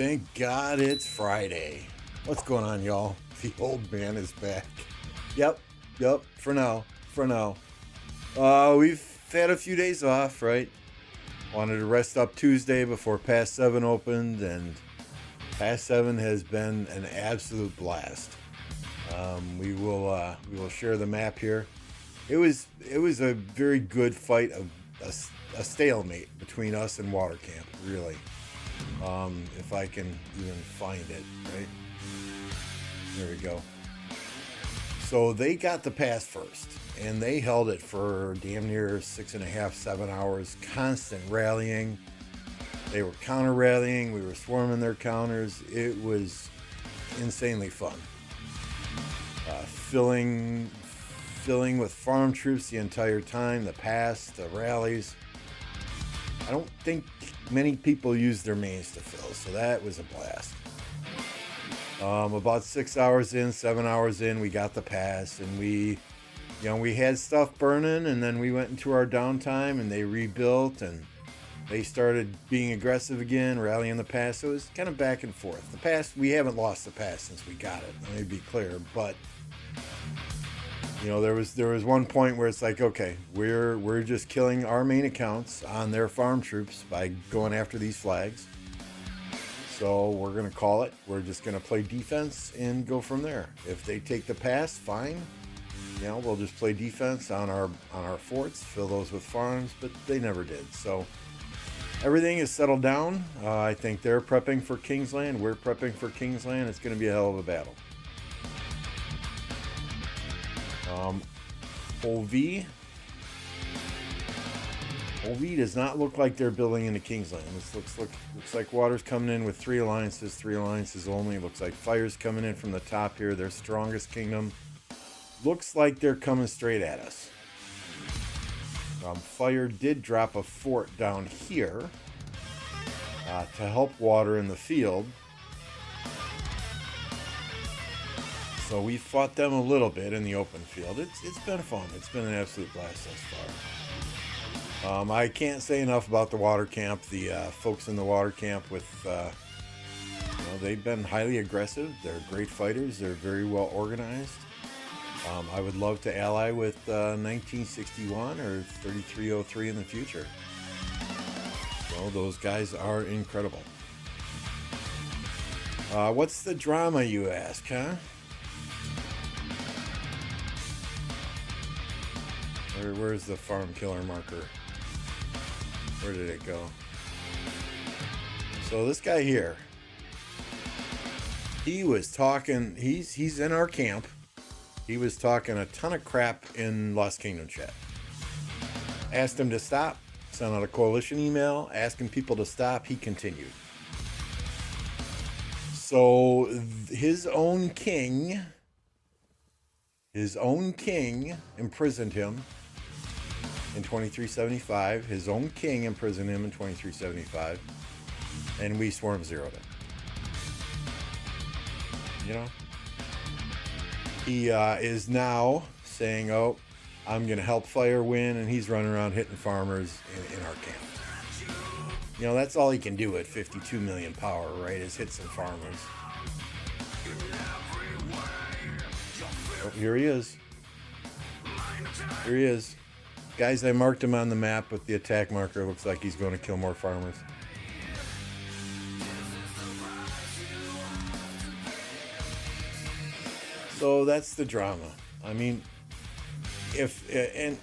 Thank God it's Friday. What's going on, y'all? The old man is back. Yep, for now. We've had a few days off, right? Wanted to rest up Tuesday before Past 7 opened, and Past 7 has been an absolute blast. We will share the map here. It was a very good fight, a stalemate between us and Water Camp, really. If I can even find it, right? There we go. So they got the pass first, and they held it for damn near 6.5, 7 hours, constant rallying. They were counter rallying. We were swarming their counters. It was insanely fun. Filling with farm troops the entire time, the pass, the rallies. I don't think many people use their mains to fill, so that was a blast. About 6 hours in, 7 hours in, we got the pass, and we had stuff burning, and then we went into our downtime, and they rebuilt, and they started being aggressive again, rallying the pass. So it was kind of back and forth. The pass, we haven't lost the pass since we got it. Let me be clear, but there was one point where it's like, okay, we're just killing our main accounts on their farm troops by going after these flags. So we're gonna call it. We're just gonna play defense and go from there. If they take the pass, fine. We'll just play defense on our forts, fill those with farms, but they never did. So everything is settled down. I think they're prepping for Kingsland. We're prepping for Kingsland. It's gonna be a hell of a battle. OV does not look like they're building into Kingsland. This looks like water's coming in with three alliances only. Looks like fire's coming in from the top here, their strongest kingdom. Looks like they're coming straight at us. Fire did drop a fort down here to help water in the field. So we fought them a little bit in the open field. It's been fun. It's been an absolute blast thus far. I can't say enough about the water camp. The folks in the water camp they've been highly aggressive. They're great fighters. They're very well organized. I would love to ally with 1961 or 3303 in the future. Well, those guys are incredible. What's the drama, you ask, huh? Where's the farm killer marker? Where did it go? So this guy here, he was talking, he's in our camp. He was talking a ton of crap in Lost Kingdom chat. Asked him to stop, sent out a coalition email, asking people to stop. He continued. So his own king imprisoned him in 2375. His own king imprisoned him in 2375, and we swarm zeroed him. He is now saying, "Oh, I'm going to help fire win," and he's running around hitting farmers in our camp. That's all he can do at 52 million power, right? Is hit some farmers. Oh, here he is. Guys, I marked him on the map with the attack marker. Looks like he's going to kill more farmers. So that's the drama. I mean, and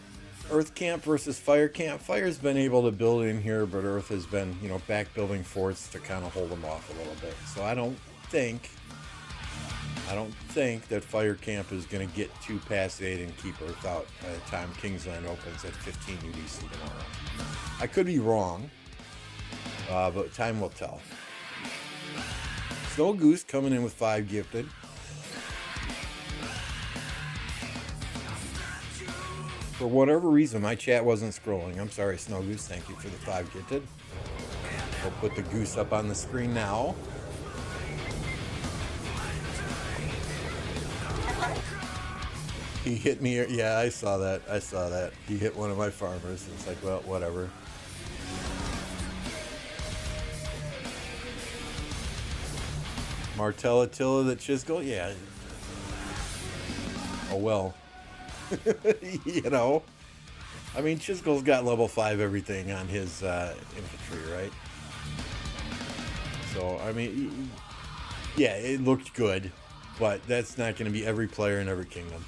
Earth Camp versus Fire Camp. Fire's been able to build in here, but Earth has been, back building forts to kind of hold them off a little bit. So I don't think that Fire Camp is going to get too past 8 and keep Earth out by the time Kingsland opens at 15 UDC tomorrow. I could be wrong, but time will tell. Snow Goose coming in with 5 gifted. For whatever reason, my chat wasn't scrolling. I'm sorry, Snow Goose. Thank you for the 5 gifted. We'll put the goose up on the screen now. He hit me. Yeah, I saw that. He hit one of my farmers. It's like, well, whatever. Martell Attila the Chisgul, yeah. Oh well. You know. I mean, Chisgul's got level 5 everything on his infantry, right? So, I mean, yeah, it looked good, but that's not going to be every player in every kingdom.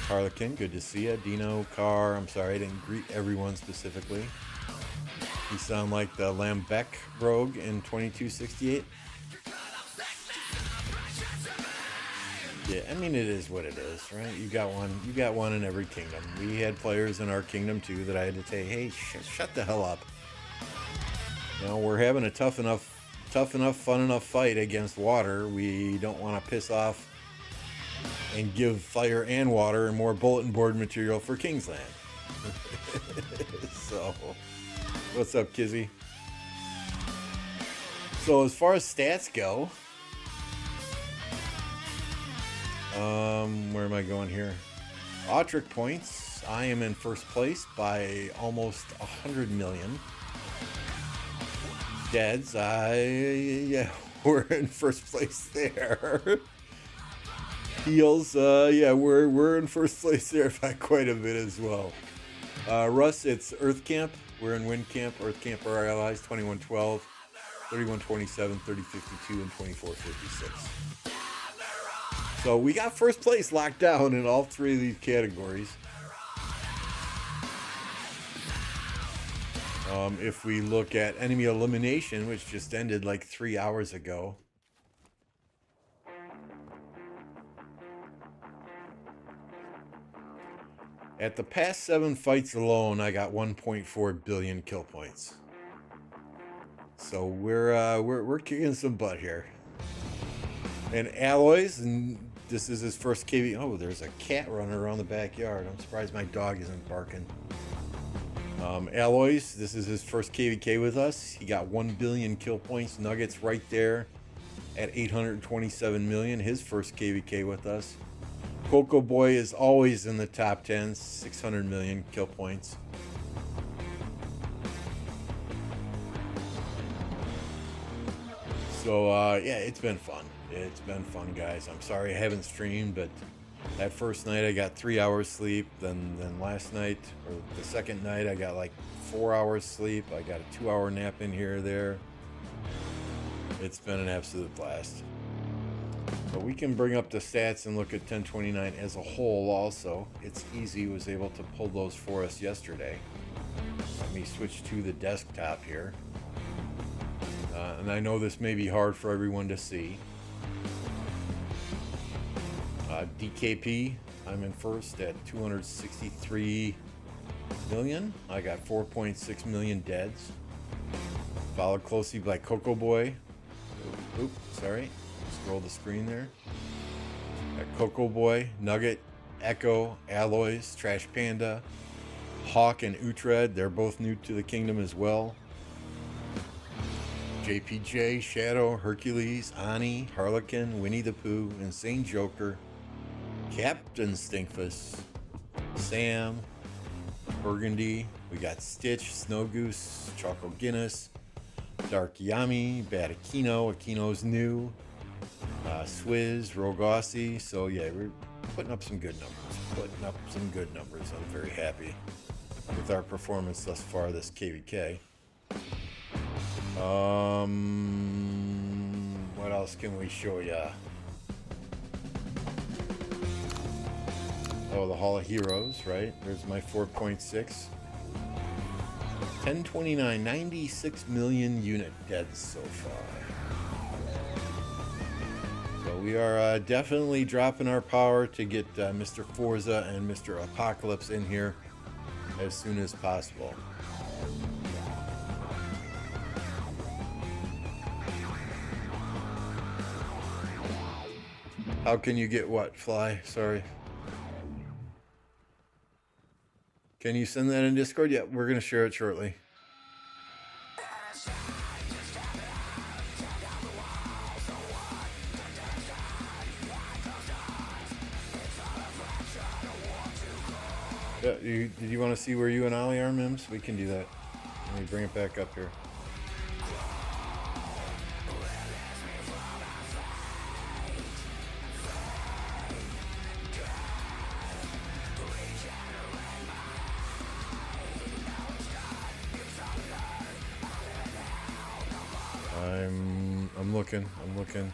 Harlequin, good to see you. Dino, Carr, I'm sorry, I didn't greet everyone specifically. You sound like the Lambeck rogue in 2268. Yeah, I mean, it is what it is, right? You got one in every kingdom. We had players in our kingdom too that I had to say, hey, shut the hell up. You know, we're having a tough enough, fun enough fight against water. We don't want to piss off and give fire and water and more bulletin board material for Kingsland. So, what's up, Kizzy? So, as far as stats go, where am I going here? Autric points. I am in first place by almost 100 million. Deads, we're in first place there. Heals, we're in first place there by quite a bit as well. Russ, it's Earth Camp. We're in Wind Camp. Earth Camp are our allies. 2112, 3127, 3052, and 2456. So we got first place locked down in all three of these categories. If we look at enemy elimination, which just ended like 3 hours ago. At the past 7 fights alone, I got 1.4 billion kill points. So we're kicking some butt here. And Alloys, and this is his first KvK. Oh, there's a cat running around the backyard. I'm surprised my dog isn't barking. Alloys, this is his first KvK with us. He got 1 billion kill points. Nuggets right there at 827 million. His first KvK with us. Coco Boy is always in the top 10, 600 million kill points. So, yeah, it's been fun. It's been fun, guys. I'm sorry I haven't streamed, but that first night I got 3 hours sleep. Then last night, or the second night, I got like 4 hours sleep. I got a 2-hour nap in here or there. It's been an absolute blast. But we can bring up the stats and look at 1029 as a whole also. It's easy, was able to pull those for us yesterday. Let me switch to the desktop here. And I know this may be hard for everyone to see. DKP, I'm in first at 263 million. I got 4.6 million deads. Followed closely by Coco Boy. Oops, sorry. Scroll the screen there. Got Coco Boy, Nugget, Echo, Alloys, Trash Panda, Hawk, and Uhtred. They're both new to the kingdom as well. JPJ, Shadow, Hercules, Ani, Harlequin, Winnie the Pooh, Insane Joker, Captain Stinkfus, Sam, Burgundy. We got Stitch, Snow Goose, Choco Guinness, Dark Yami, Bad Aquino. Aquino's new. Swizz, Rogossi. So yeah, we're putting up some good numbers. I'm very happy with our performance thus far this KvK. What else can we show ya? Oh, the Hall of Heroes, right? There's my 4.6. 1029, 96 million unit deads so far. So we are definitely dropping our power to get Mr. Forza and Mr. Apocalypse in here as soon as possible. How can you get what, Fly? Sorry. Can you send that in Discord? Yeah, we're going to share it shortly. Yeah, did you want to see where you and Ollie are, Mims? We can do that. Let me bring it back up here. looking. I'm looking.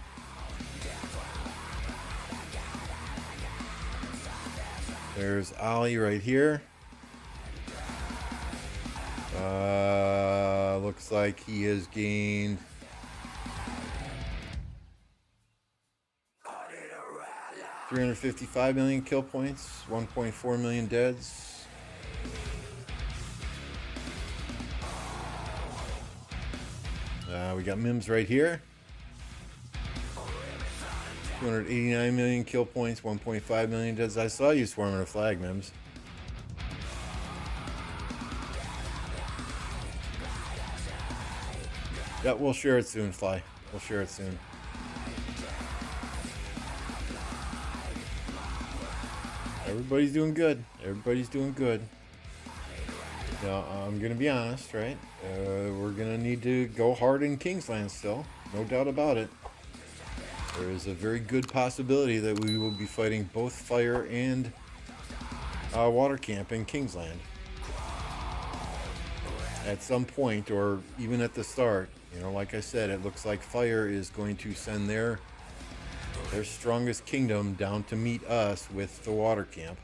There's Ollie right here. Looks like he has gained 355 million kill points, 1.4 million deads. We got Mims right here. 289 million kill points, 1.5 million deads. I saw you swarming a flag, Mims. Yeah, we'll share it soon, Fly. We'll share it soon. Everybody's doing good. Everybody's doing good. Now, I'm going to be honest, right? We're going to need to go hard in Kingsland still. No doubt about it. There is a very good possibility that we will be fighting both fire and water camp in Kingsland. At some point, or even at the start, you know, like I said, it looks like fire is going to send their strongest kingdom down to meet us with the water camp.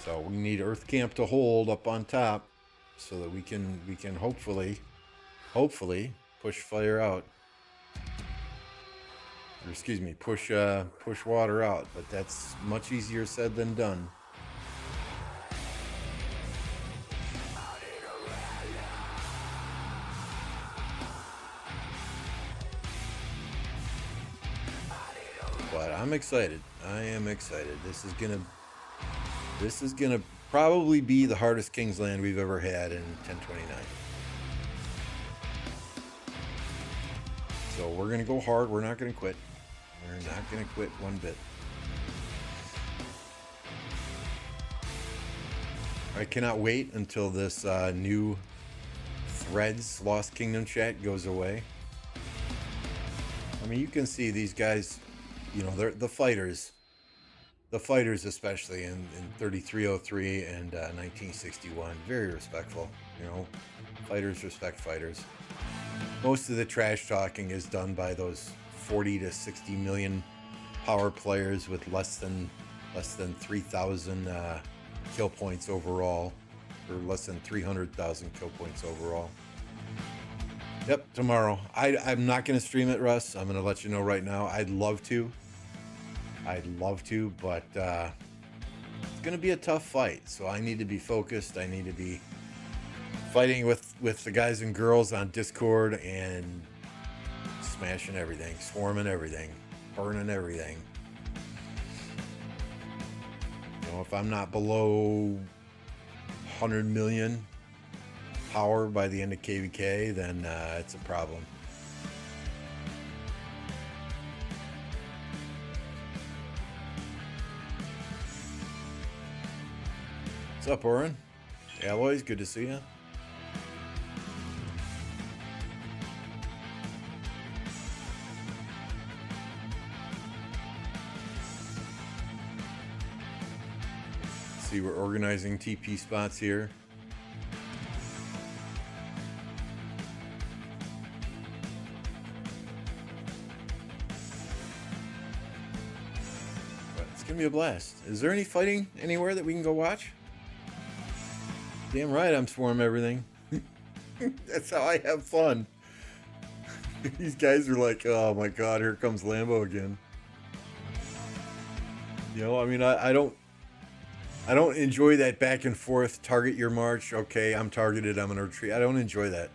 So we need Earth Camp to hold up on top so that we can hopefully push fire out. Or excuse me, push water out, but that's much easier said than done. But I'm excited. I am excited. This is gonna probably be the hardest Kingsland we've ever had in 1029. So we're gonna go hard. We're not gonna quit. We're not gonna quit one bit. I cannot wait until this new Threads Lost Kingdom chat goes away. I mean, you can see these guys, you know, they're the fighters. The fighters, especially in 3303 and 1961, very respectful. You know, fighters respect fighters. Most of the trash talking is done by those 40 to 60 million power players with less than 3,000 kill points overall, or less than 300,000 kill points overall. Yep, tomorrow. I'm not going to stream it, Russ. I'm going to let you know right now. I'd love to, but it's going to be a tough fight. So I need to be focused. I need to be fighting with the guys and girls on Discord and smashing everything, swarming everything, burning everything. You know, if I'm not below 100 million power by the end of KvK, then it's a problem. What's up, Oren? Alloys, good to see you. See, we're organizing TP spots here. But it's gonna be a blast. Is there any fighting anywhere that we can go watch? Damn right, I'm swarm everything. That's how I have fun. These guys are like, oh my god, here comes Lambo again. You know, I mean, I don't enjoy that back and forth, target your march. Okay, I'm targeted, I'm gonna retreat. I don't enjoy that.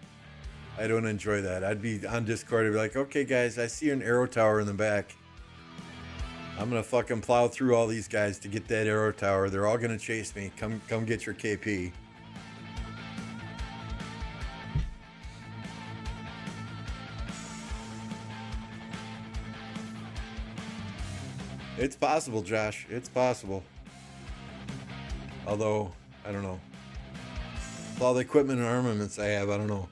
I'd be on Discord, I'd be like, okay guys, I see an arrow tower in the back. I'm gonna fucking plow through all these guys to get that arrow tower. They're all gonna chase me. Come get your KP. It's possible, Josh. It's possible. Although, I don't know. With all the equipment and armaments I have, I don't know.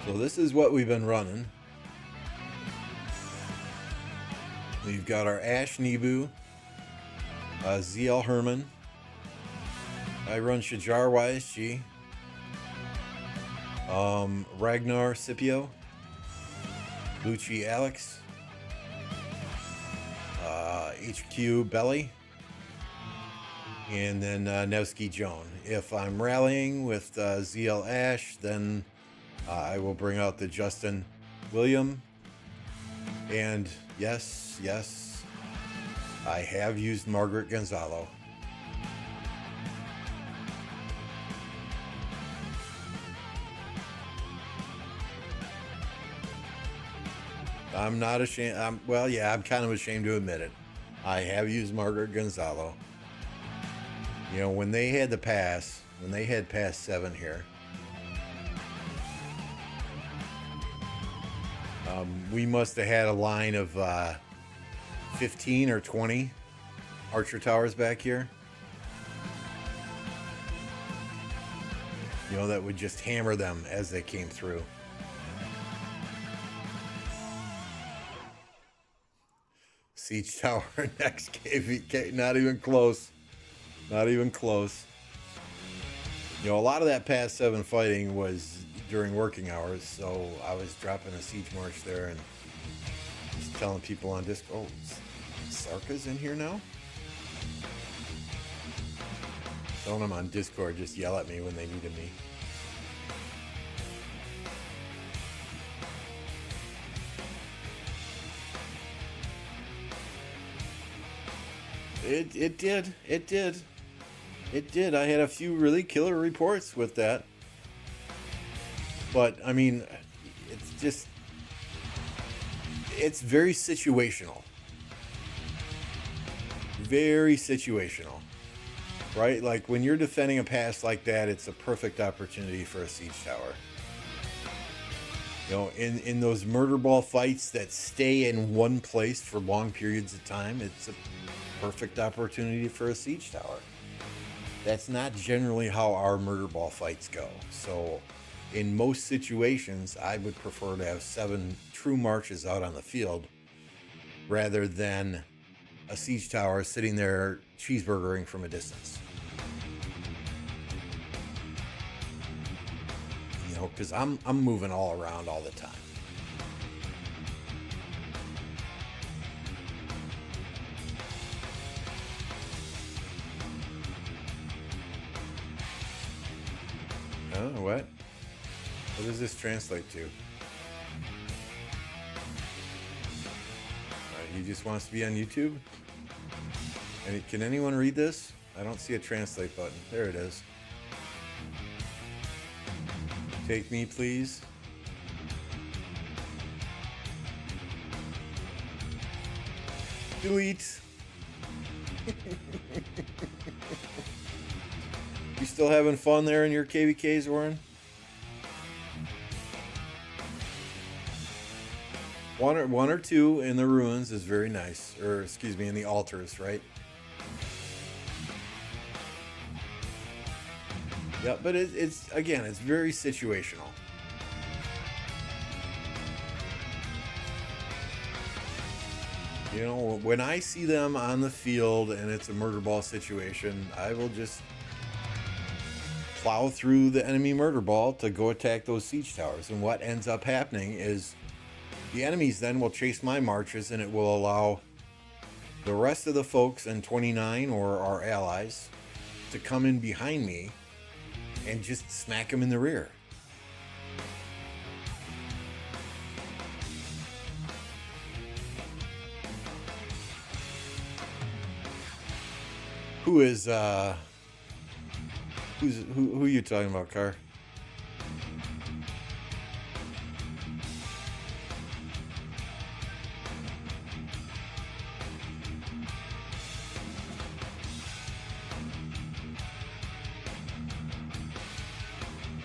So this is what we've been running. We've got our Ash Nebu, ZL Herman, I run Shajar YSG. Ragnar Scipio. Lucci Alex. HQ Belly. And then Nevsky Joan. If I'm rallying with ZL Ash, then I will bring out the Justin William. And yes, I have used Margaret Gonzalo. I'm not ashamed. I'm kind of ashamed to admit it. I have used Margaret Gonzalo. You know, when they had pass 7 here, we must have had a line of 15 or 20 archer towers back here. You know, that would just hammer them as they came through. Siege tower next KvK, not even close. Not even close. You know, a lot of that past 7 fighting was during working hours, so I was dropping a siege march there and just telling people on Discord, oh, Sarka's in here now? Telling them on Discord, just yell at me when they needed me. It did. I had a few really killer reports with that. But, I mean, it's very situational. Very situational. Right? Like, when you're defending a pass like that, it's a perfect opportunity for a siege tower. You know, in those murder ball fights that stay in one place for long periods of time, it's a perfect opportunity for a siege tower. That's not generally how our murder ball fights go. So in most situations, I would prefer to have 7 true marches out on the field rather than a siege tower sitting there cheeseburgering from a distance. You know, because I'm moving all around all the time. What? What does this translate to? He just wants to be on YouTube? And can anyone read this? I don't see a translate button. There it is. Take me, please. Delete. You still having fun there in your KvKs, Warren? One or two in the ruins is very nice. Or, excuse me, in the altars, right? Yeah, but it's again, it's very situational. You know, when I see them on the field and it's a murder ball situation, I will just plow through the enemy murder ball to go attack those siege towers. And what ends up happening is the enemies then will chase my marches, and it will allow the rest of the folks in 29 or our allies to come in behind me and just smack them in the rear. Who are you talking about, Car?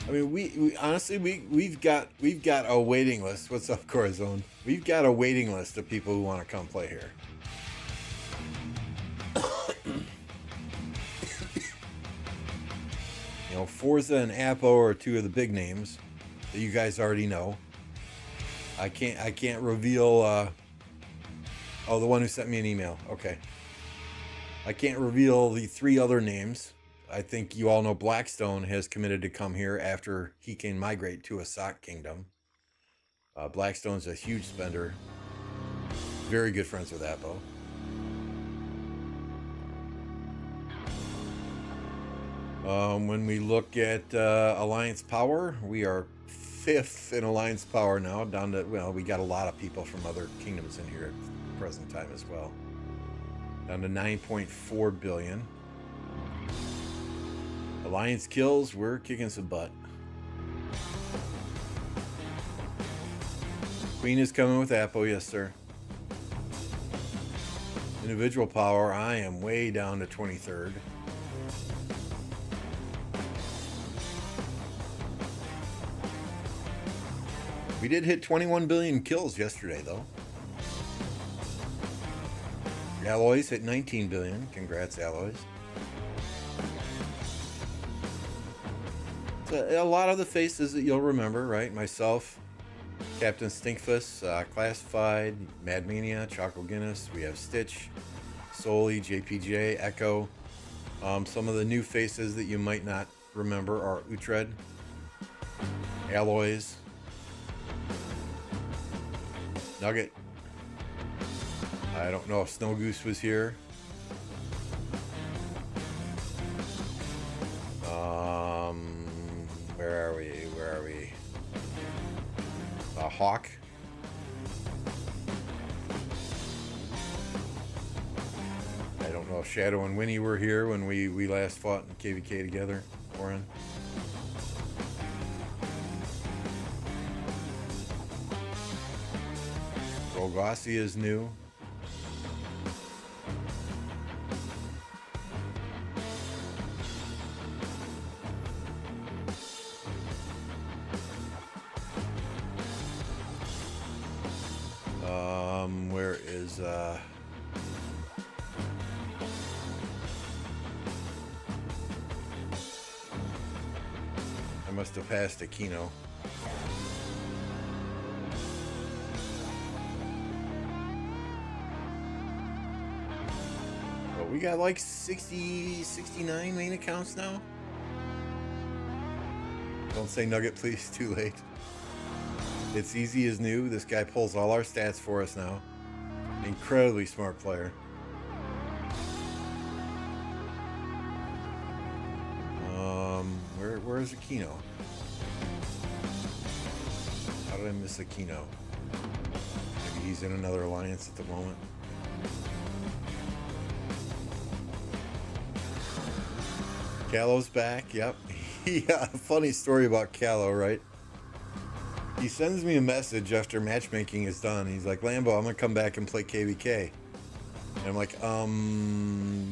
I mean, we honestly we've got a waiting list. What's up, Corazon? We've got a waiting list of people who want to come play here. You know, Forza and Apo are two of the big names that you guys already know. I can't reveal. Oh, the one who sent me an email. Okay. I can't reveal the 3 other names I think you all know Blackstone has committed to come here after he can migrate to a sock kingdom. Blackstone's a huge spender. Very good friends with Appo. When we look at Alliance Power, we are 5th in Alliance Power now, down to, well, we got a lot of people from other kingdoms in here at the present time as well. Down to 9.4 billion. Alliance kills, we're kicking some butt. Queen is coming with Appo, yes sir. Individual power, I am way down to 23rd. We did hit 21 billion kills yesterday, though. Alloys hit 19 billion. Congrats, Alloys. So a lot of the faces that you'll remember, right? Myself, Captain Stinkfus, Classified, Madmania, Choco Guinness. We have Stitch, Soli, JPJ, Echo. Some of the new faces that you might not remember are Uhtred, Alloys, Nugget. I don't know if Snow Goose was here. Where are we? Where are we? Hawk. I don't know if Shadow and Winnie were here when we last fought in KvK together, Oren. Golgossi is new. Where is I must have passed Aquino. But we got like 69 main accounts now. Don't say Nugget, please. Too late. It's easy as new. This guy pulls all our stats for us now. Incredibly smart player. Where's Aquino? How did I miss Aquino? Maybe he's in another alliance at the moment. Callow's back. Yep. Yeah. Funny story about Callow, right? He sends me a message after matchmaking is done. He's like, Lambo, I'm gonna come back and play KvK. And I'm like,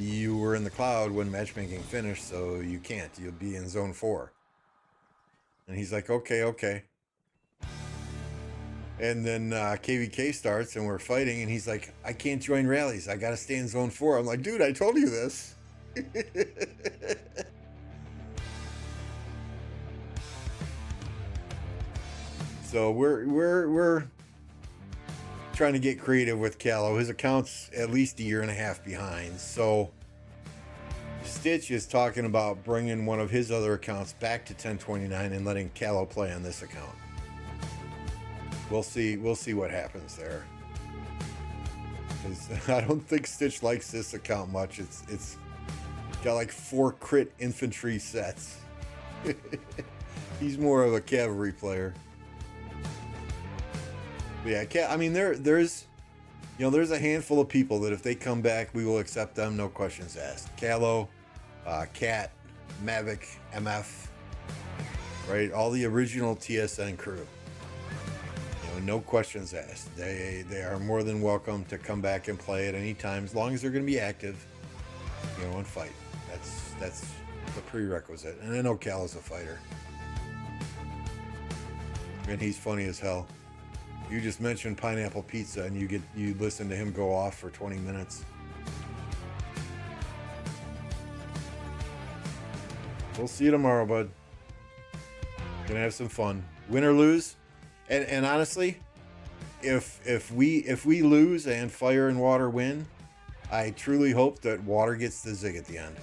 you were in the cloud when matchmaking finished, so you can't. You'll be in zone 4. And he's like, okay. And then KvK starts and we're fighting, and he's like, I can't join rallies. I gotta stay in zone 4. I'm like, dude, I told you this. So we're trying to get creative with Callow. His account's at least 1.5 years behind. So Stitch is talking about bringing one of his other accounts back to 1029 and letting Callow play on this account. We'll see what happens there. 'Cause I don't think Stitch likes this account much. It's got like 4 crit infantry sets. He's more of a cavalry player. Yeah, I mean there's a handful of people that if they come back, we will accept them, no questions asked. Callow, Cat, Mavic, MF, right? All the original TSN crew. No questions asked. They are more than welcome to come back and play at any time, as long as they're going to be active, and fight. That's the prerequisite. And I know Callow's a fighter, and he's funny as hell. You just mentioned pineapple pizza, and you listen to him go off for 20 minutes. We'll see you tomorrow, bud. Gonna have some fun, win or lose. And honestly, if we lose and Fire and Water win, I truly hope that Water gets the zig at the end.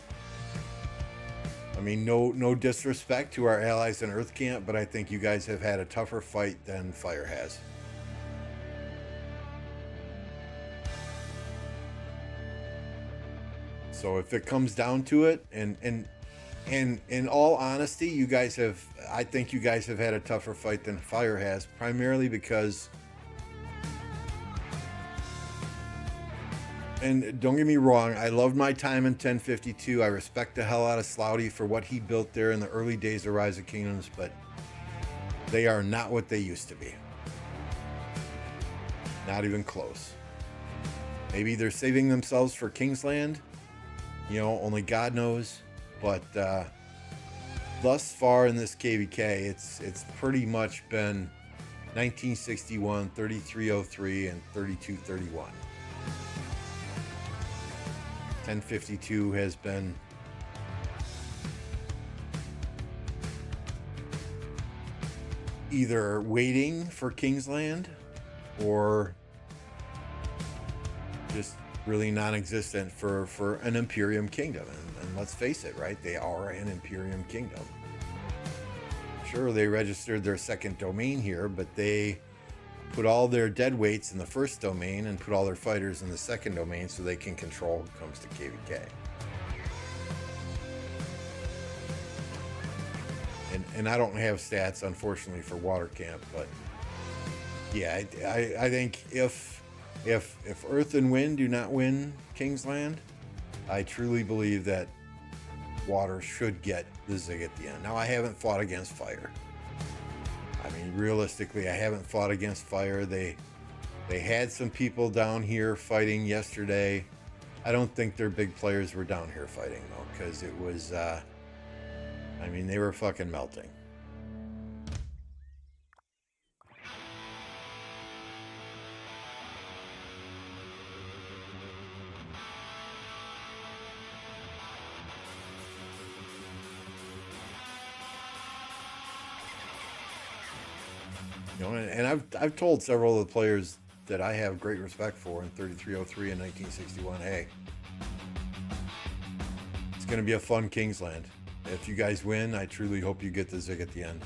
I mean, no disrespect to our allies in Earth Camp, but I think you guys have had a tougher fight than Fire has. So if it comes down to it, and in all honesty, you guys have, I think you guys have had a tougher fight than Fire has, primarily because, and don't get me wrong, I loved my time in 1052. I respect the hell out of Slouty for what he built there in the early days of Rise of Kingdoms, but they are not what they used to be. Not even close. Maybe they're saving themselves for Kingsland. You know, only God knows. But thus far in this KvK, it's pretty much been 1961, 3303, and 3231. 1052 has been either waiting for Kingsland or just really non-existent for an Imperium kingdom. And let's face it, right? They are an Imperium kingdom. Sure, they registered their second domain here, but they put all their dead weights in the first domain and put all their fighters in the second domain so they can control who comes to KvK. And I don't have stats, unfortunately, for Water Camp, but yeah, I think if Earth and Wind do not win Kingsland, I truly believe that Water should get the zig at the end. Now, I haven't fought against Fire. I mean, realistically, I haven't fought against Fire. They had some people down here fighting yesterday. I don't think their big players were down here fighting, though, because it was, I mean, they were fucking melting. You know, and I've told several of the players that I have great respect for in 3303 and 1961, hey, it's going to be a fun Kingsland. If you guys win, I truly hope you get the zig at the end.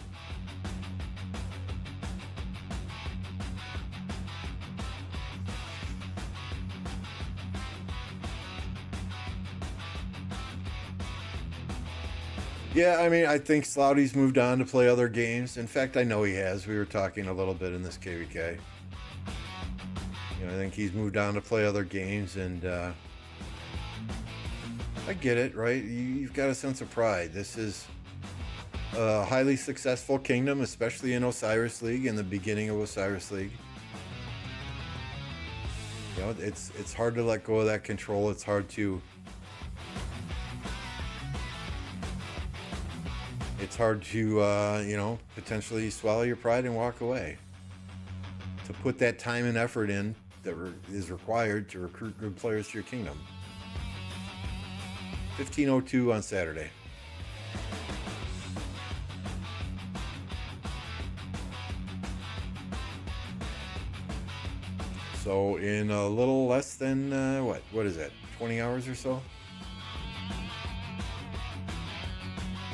Yeah, I mean, I think Slouty's moved on to play other games. In fact, I know he has. We were talking a little bit in this KvK. You know, I think he's moved on to play other games, and I get it, right? You've got a sense of pride. This is a highly successful kingdom, especially in Osiris League, in the beginning of Osiris League. You know, it's hard to let go of that control. It's hard to... It's hard to, you know, potentially swallow your pride and walk away. To put that time and effort in that is required to recruit good players to your kingdom. 1502 on Saturday. So in a little less than, what is that, 20 hours or so?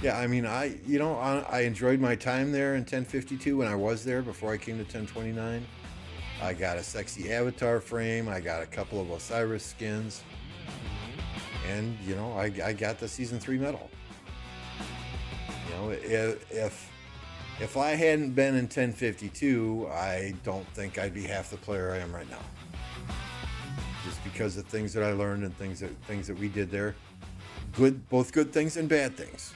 Yeah, I mean, I enjoyed my time there in 1052 when I was there before I came to 1029. I got a sexy avatar frame. I got a couple of Osiris skins. And, you know, I got the Season 3 medal. You know, if I hadn't been in 1052, I don't think I'd be half the player I am right now. Just because of things that I learned and things that we did there. Both good things and bad things.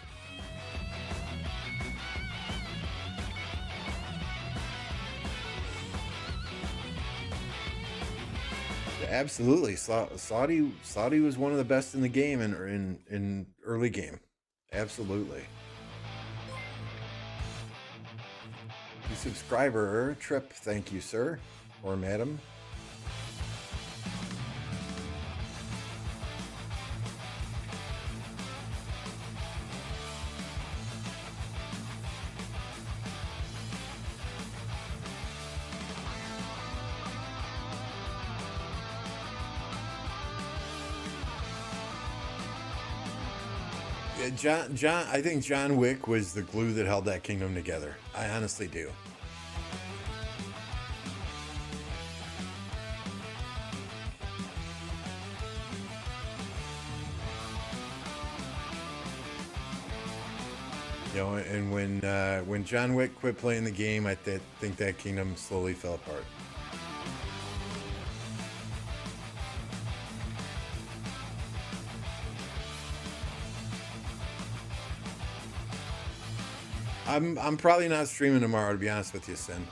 Absolutely, Saudi was one of the best in the game in early game. Absolutely. New subscriber Trip, thank you, sir or madam. I think John Wick was the glue that held that kingdom together. I honestly do. You know, and when John Wick quit playing the game, I think that kingdom slowly fell apart. I'm probably not streaming tomorrow, to be honest with you, Sin.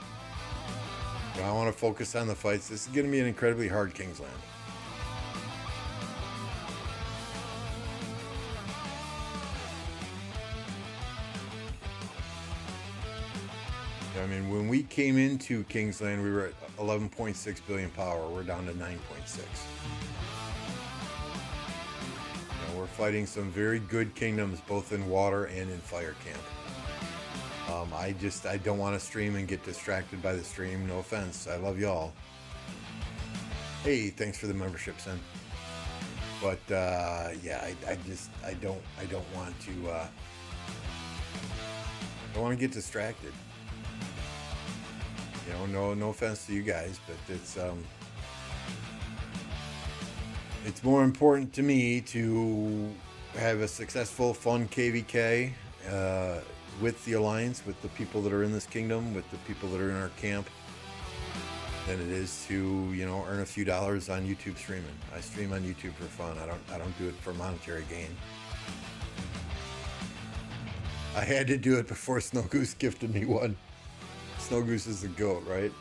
You know, I want to focus on the fights. This is going to be an incredibly hard Kingsland. I mean, when we came into Kingsland, we were at 11.6 billion power. We're down to 9.6. You know, we're fighting some very good kingdoms, both in water and in fire camp. I don't want to stream and get distracted by the stream. No offense. I love y'all. Hey, thanks for the membership, son. But yeah, I don't want to. I don't want to get distracted. You know, no offense to you guys, but it's more important to me to have a successful, fun KvK with the Alliance, with the people that are in this kingdom, with the people that are in our camp, than it is to, you know, earn a few dollars on YouTube streaming. I stream on YouTube for fun. I don't do it for monetary gain. I had to do it before Snow Goose gifted me one. Snow Goose is the GOAT, right?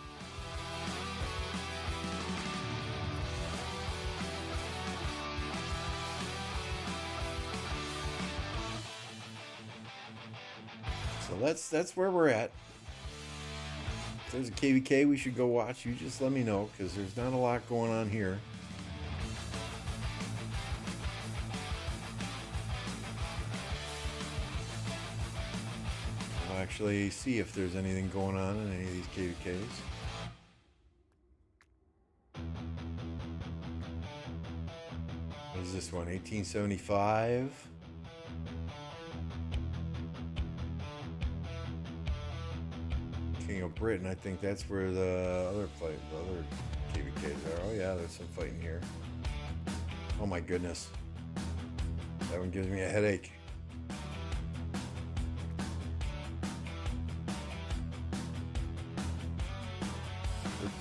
So that's where we're at. If there's a KvK we should go watch, you just let me know, because there's not a lot going on here. I'll actually see if there's anything going on in any of these KvKs. What is this one? 1875. King of Britain. I think that's where the other KvKs are. Oh yeah, there's some fighting here. Oh my goodness. That one gives me a headache.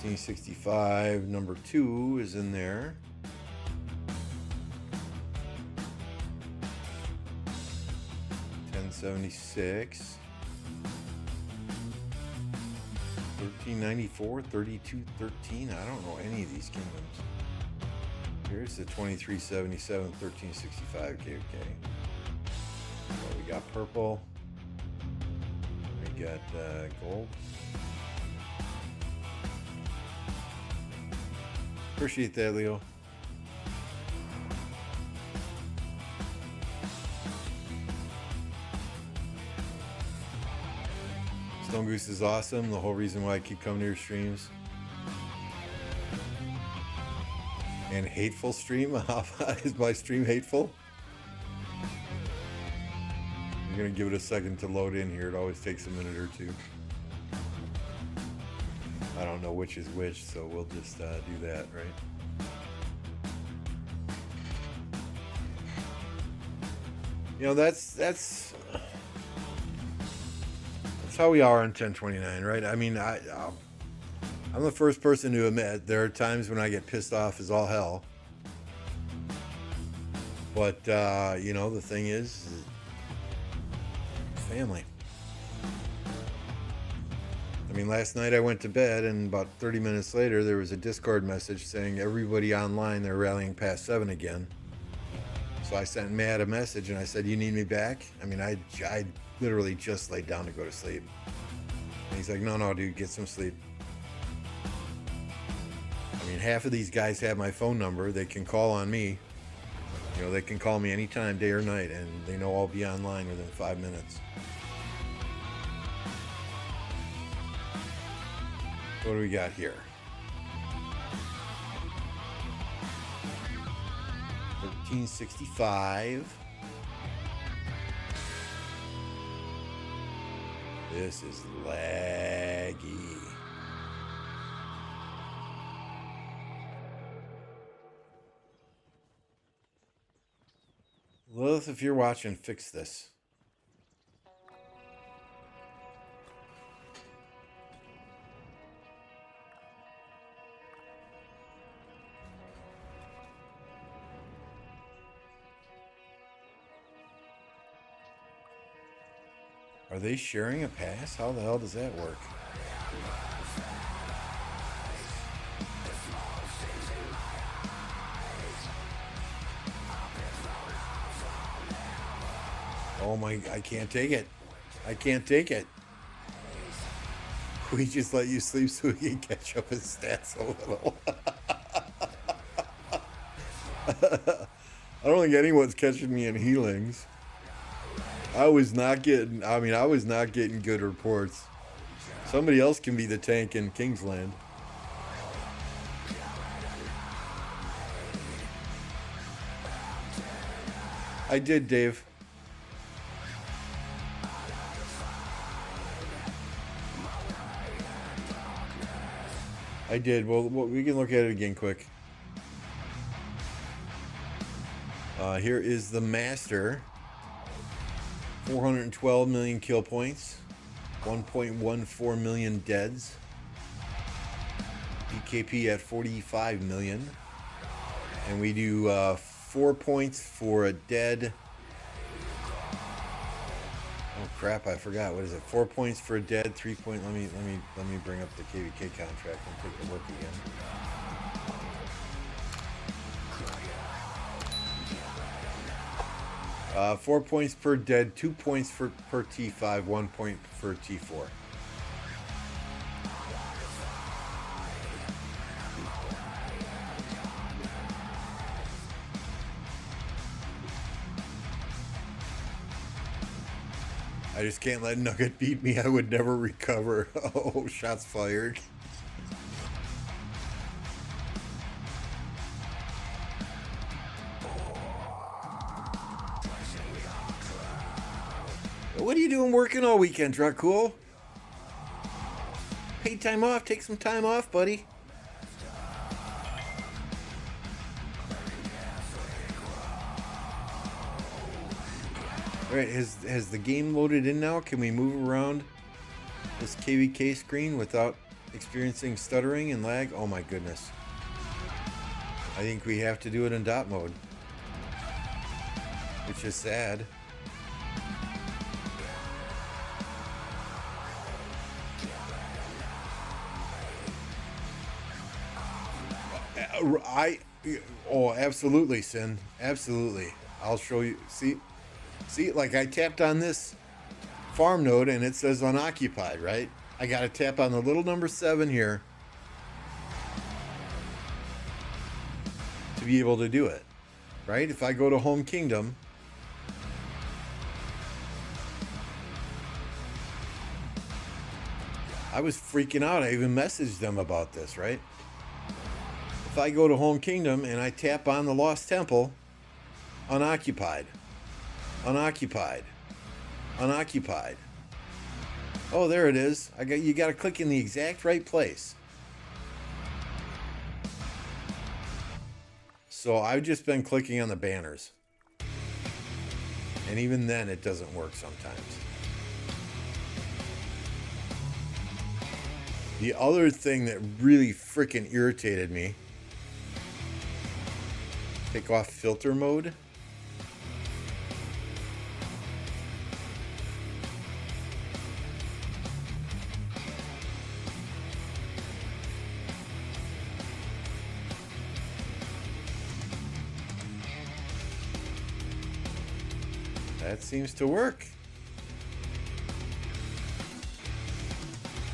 $1365, number 2 is in there. $1076. 1394, 3213. I don't know any of these kingdoms. Here's the 2377, 1365 KvK. So we got purple. We got gold. Appreciate that, Leo. Stone Goose is awesome. The whole reason why I keep coming to your streams. And hateful stream. Is my stream hateful? I'm gonna give it a second to load in here. It always takes a minute or two. I don't know which is which, so we'll just do that, right? You know, that's how we are on 1029, right? I mean, I'm the first person to admit there are times when I get pissed off as all hell. But, you know, the thing is, family. I mean, last night I went to bed, and about 30 minutes later, there was a Discord message saying everybody online, they're rallying past 7 again. So I sent Matt a message, and I said, you need me back? I mean, I literally just laid down to go to sleep. And he's like, no, dude, get some sleep. I mean, half of these guys have my phone number. They can call on me. You know, they can call me anytime, day or night, and they know I'll be online within 5 minutes. What do we got here? 1365. This is laggy. Lilith, if you're watching, fix this. Are they sharing a pass? How the hell does that work? Oh my, I can't take it. I can't take it. We just let you sleep so we can catch up in stats a little. I don't think anyone's catching me in healings. I was not getting good reports. Somebody else can be the tank in Kingsland. I did, Dave. I did. Well, we can look at it again quick. Here is the Master. 412 million kill points. 1.14 million deads. BKP at 45 million. And we do 4 points for a dead. Oh crap, I forgot. What is it? 4 points for a dead, 3 point. Let me bring up the KvK contract and take a look again. Uh, 4 points per dead, 2 points per T5, 1 point for T4. I just can't let Nugget beat me. I would never recover. Oh, shots fired. What are you doing working all weekend, Dracul? Paid time off. Take some time off, buddy. Alright, has the game loaded in now? Can we move around this KvK screen without experiencing stuttering and lag? Oh my goodness. I think we have to do it in dot mode. Which is sad. Oh, absolutely, Sin. Absolutely. I'll show you. See, like I tapped on this farm node and it says unoccupied, right? I got to tap on the little number 7 here to be able to do it, right? If I go to Home Kingdom, I was freaking out. I even messaged them about this, right? If I go to Home Kingdom and I tap on the Lost Temple, unoccupied. Unoccupied. Unoccupied. Oh, there it is. You got to click in the exact right place. So I've just been clicking on the banners. And even then it doesn't work sometimes. The other thing that really freaking irritated me, take off filter mode. That seems to work.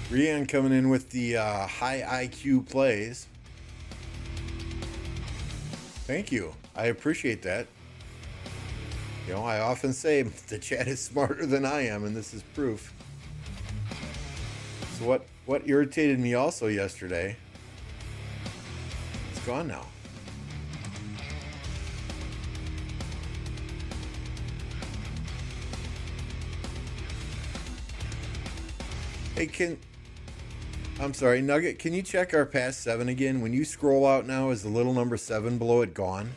Rian coming in with the high IQ plays. Thank you. I appreciate that. You know, I often say the chat is smarter than I am, and this is proof. So what irritated me also yesterday, it's gone now. Hey, I'm sorry, Nugget, can you check our past 7 again? When you scroll out now, is the little number 7 below it gone?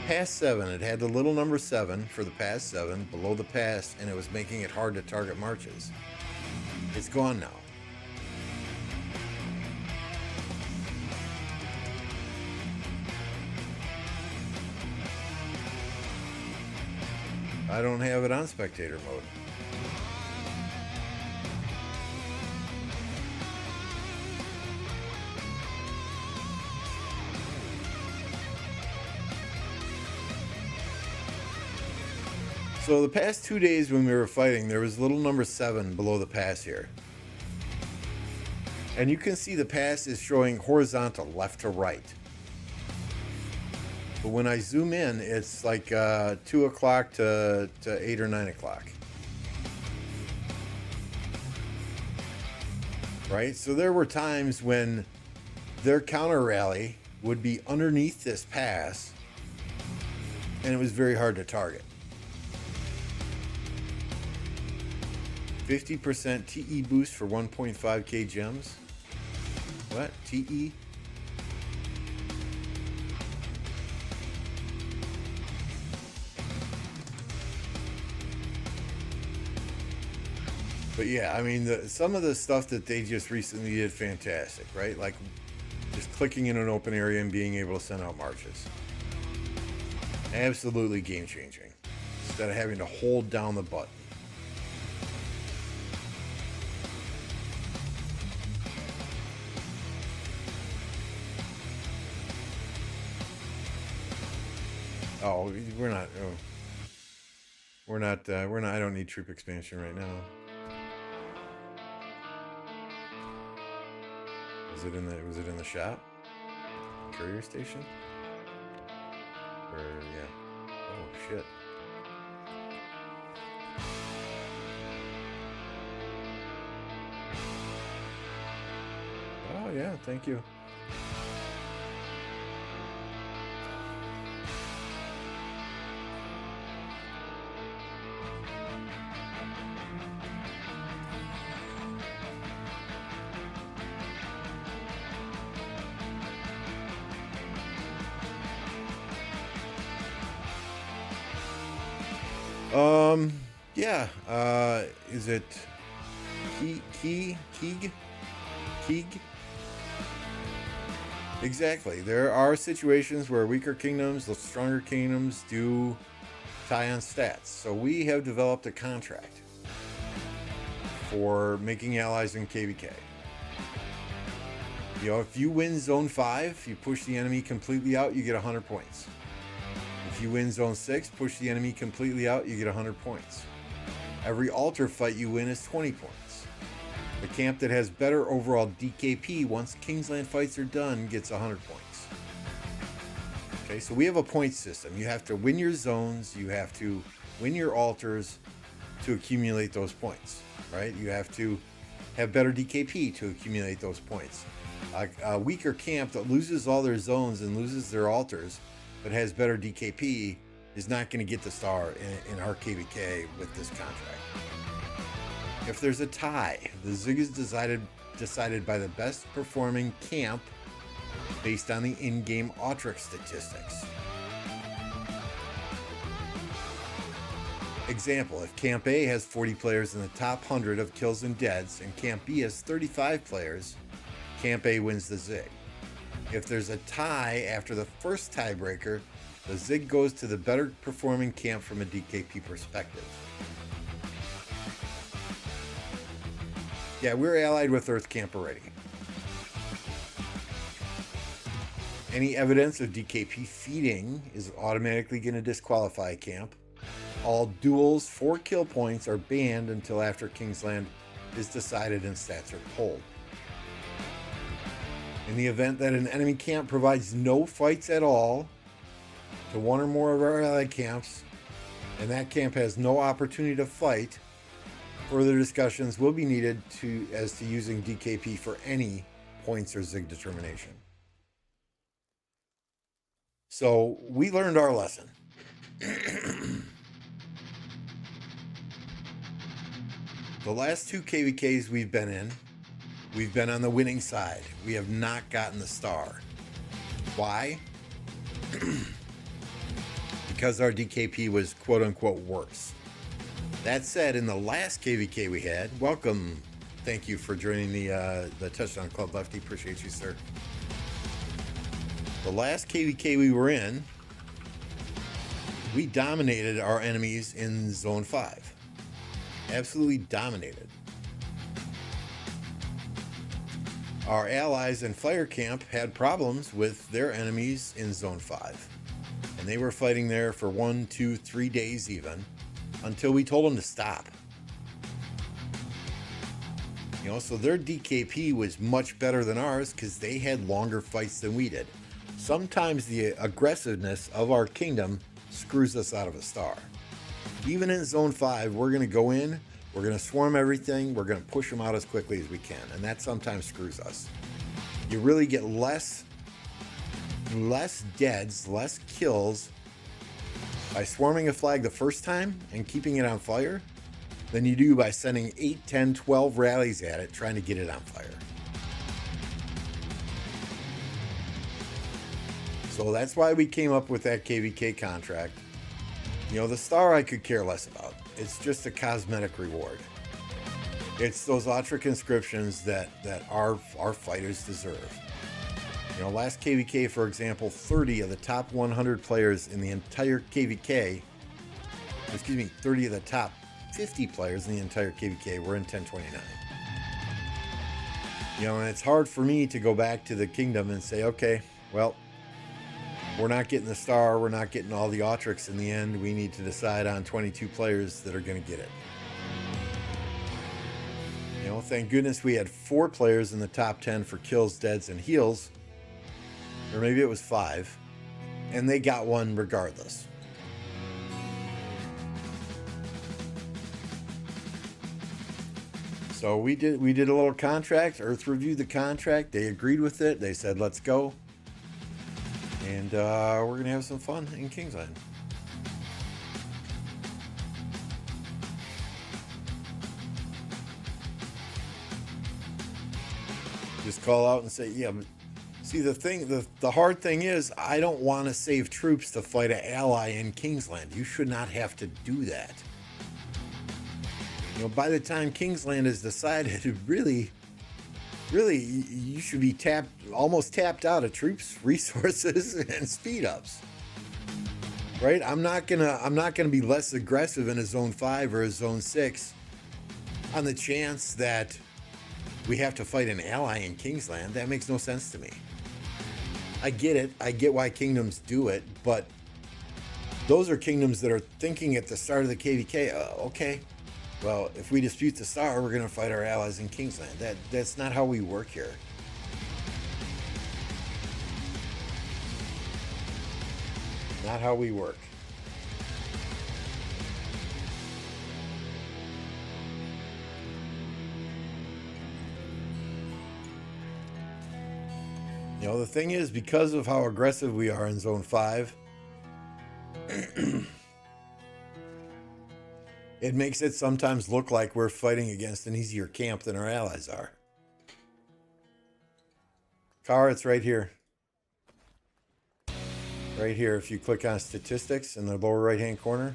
Past 7, it had the little number 7 for the past 7 below the past, and it was making it hard to target marches. It's gone now. I don't have it on spectator mode. So the past 2 days when we were fighting, there was little number 7 below the pass here. And you can see the pass is showing horizontal, left to right. But when I zoom in, it's like 2 o'clock to 8 or 9 o'clock. Right? So there were times when their counter rally would be underneath this pass, and it was very hard to target. 50% TE boost for 1.5k gems. What? TE? But yeah, I mean, some of the stuff that they just recently did, fantastic, right? Like just clicking in an open area and being able to send out marches. Absolutely game changing. Instead of having to hold down the button. Oh, we're not. I don't need troop expansion right now. Was it in the shop? Courier station? Or yeah. Oh shit. Oh yeah, thank you. Yeah, is it Keeg? Exactly. There are situations where weaker kingdoms, the stronger kingdoms do tie on stats. So we have developed a contract for making allies in KvK. You know, if you win Zone 5, you push the enemy completely out, you get 100 points. If you win Zone 6, push the enemy completely out, you get 100 points. Every altar fight you win is 20 points. The camp that has better overall DKP once Kingsland fights are done gets 100 points. Okay, so we have a point system. You have to win your zones, you have to win your altars to accumulate those points, right? You have to have better DKP to accumulate those points. A weaker camp that loses all their zones and loses their altars but has better DKP is not going to get the star in our KvK with this contract. If there's a tie, the Zig is decided by the best performing camp based on the in-game Autrix statistics. Example, if Camp A has 40 players in the top 100 of kills and deads and Camp B has 35 players, Camp A wins the Zig. If there's a tie after the first tiebreaker, the Zig goes to the better performing camp from a DKP perspective. Yeah, we're allied with Earth Camp already. Any evidence of DKP feeding is automatically going to disqualify a camp. All duels for kill points are banned until after Kingsland is decided and stats are pulled. In the event that an enemy camp provides no fights at all to one or more of our allied camps, and that camp has no opportunity to fight, further discussions will be needed as to using DKP for any points or Zig determination. So we learned our lesson. The last two KvKs we've been on the winning side. We have not gotten the star. Why? Because our DKP was quote unquote worse. That said, in the last KvK we had, welcome. Thank you for joining the Touchdown Club, Lefty. Appreciate you, sir. The last KvK we were in, we dominated our enemies in Zone 5. Absolutely dominated. Our allies in Fire Camp had problems with their enemies in Zone 5. And they were fighting there for 1, 2, 3 days even, until we told them to stop. You know, so their DKP was much better than ours because they had longer fights than we did. Sometimes the aggressiveness of our kingdom screws us out of a star. Even in Zone 5, we're going to go in, we're going to swarm everything, we're going to push them out as quickly as we can, and that sometimes screws us. You really get less deads, less kills by swarming a flag the first time and keeping it on fire than you do by sending 8, 10, 12 rallies at it trying to get it on fire. So that's why we came up with that KvK contract. You know, the star I could care less about. It's just a cosmetic reward. It's those Autric inscriptions that our fighters deserve. You know, last KvK, for example, 30 of the top 100 players in the entire KvK, 30 of the top 50 players in the entire KvK were in 1029. You know, and it's hard for me to go back to the kingdom and say, okay, well, we're not getting the star, we're not getting all the Autrics in the end, we need to decide on 22 players that are going to get it. You know, thank goodness we had 4 players in the top 10 for kills, deads, and heals, or maybe it was 5, and they got one regardless. So we did a little contract. Earth reviewed the contract. They agreed with it. They said, let's go. And we're going to have some fun in Kingsland. Just call out and say, yeah, but see, the hard thing is I don't want to save troops to fight an ally in Kingsland. You should not have to do that. You know, by the time Kingsland is decided, really, you should be almost tapped out of troops, resources, and speed ups. Right? I'm not gonna be less aggressive in a Zone 5 or a Zone 6 on the chance that we have to fight an ally in Kingsland. That makes no sense to me. I get it. I get why kingdoms do it, but those are kingdoms that are thinking at the start of the KvK, okay, well, if we dispute the star, we're going to fight our allies in Kingsland. That's not how we work here. Not how we work. You know, the thing is, because of how aggressive we are in Zone 5, it makes it sometimes look like we're fighting against an easier camp than our allies are. Car, it's right here. Right here, if you click on statistics in the lower right-hand corner.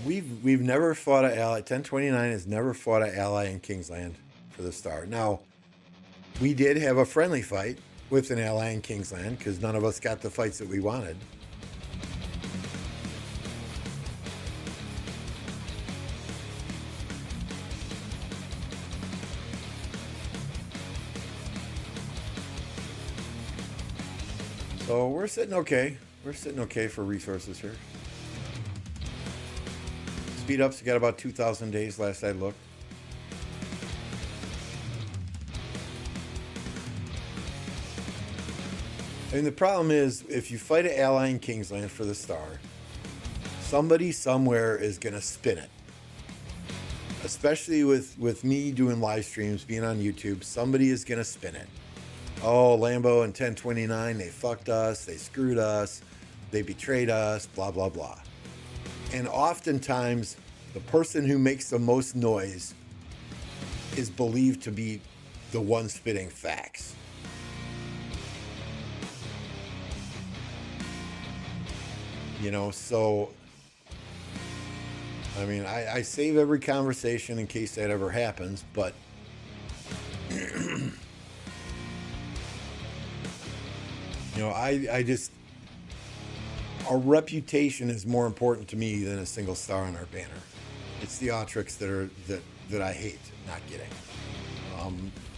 We've never fought an ally. 1029 has never fought an ally in Kingsland for the star. Now, we did have a friendly fight with an ally in Kingsland because none of us got the fights that we wanted. So we're sitting okay. We're sitting okay for resources here. Speed ups, you got about 2,000 days last I looked. I mean, the problem is, if you fight an ally in Kingsland for the star, somebody somewhere is going to spin it. especially with me doing live streams, being on YouTube, somebody is gonna spin it. Oh, Lambo and 1029, they fucked us, they screwed us, they betrayed us, blah blah blah. And oftentimes, the person who makes the most noise is believed to be the one spitting facts. You know, so I mean, I save every conversation in case that ever happens, but you know, I just, our reputation is more important to me than a single star on our banner. It's the Autrix that I hate not getting.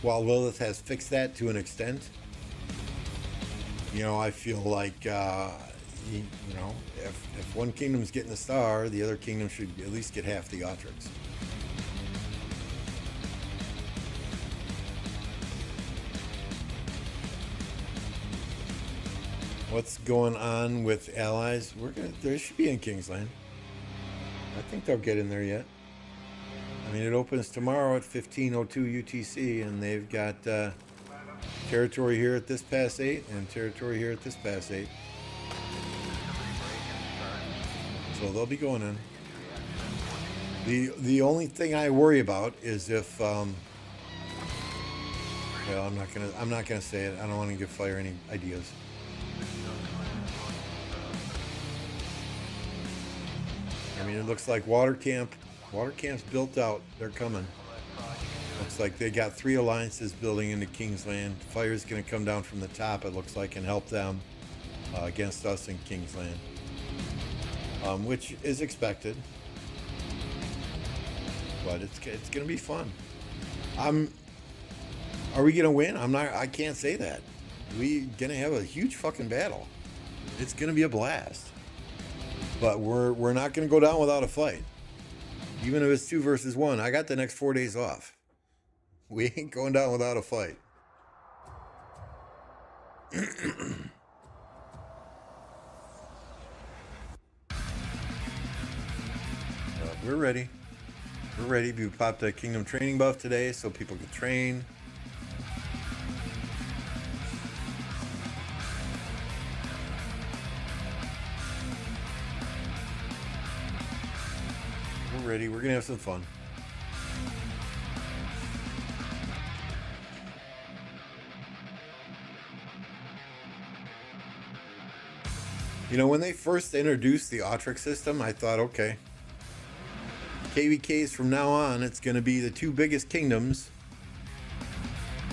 While Lilith has fixed that to an extent, you know, I feel like you know, if one kingdom's getting a star, the other kingdom should at least get half the Autrix. What's going on with allies? There should be in Kingsland. I think they'll get in there yet. I mean, it opens tomorrow at 15:02 UTC, and they've got territory here at this past 8 and territory here at this past 8. So they'll be going in. The only thing I worry about is if well, I'm not gonna say it. I don't want to give Fire any ideas. I mean, it looks like water camp's built out. They're coming. Looks like they got 3 alliances building into Kingsland. Fire's going to come down from the top, it looks like, and help them against us in Kingsland, which is expected. But it's going to be fun. Are we going to win? I can't say that. We're going to have a huge fucking battle. It's going to be a blast. But we're not going to go down without a fight. Even if it's 2 versus 1, I got the next 4 days off. We ain't going down without a fight. We're ready. We're ready. We popped a Kingdom training buff today so people can train. We're ready. We're going to have some fun. You know, when they first introduced the Autrix system, I thought, okay, KvKs from now on, it's going to be the 2 biggest kingdoms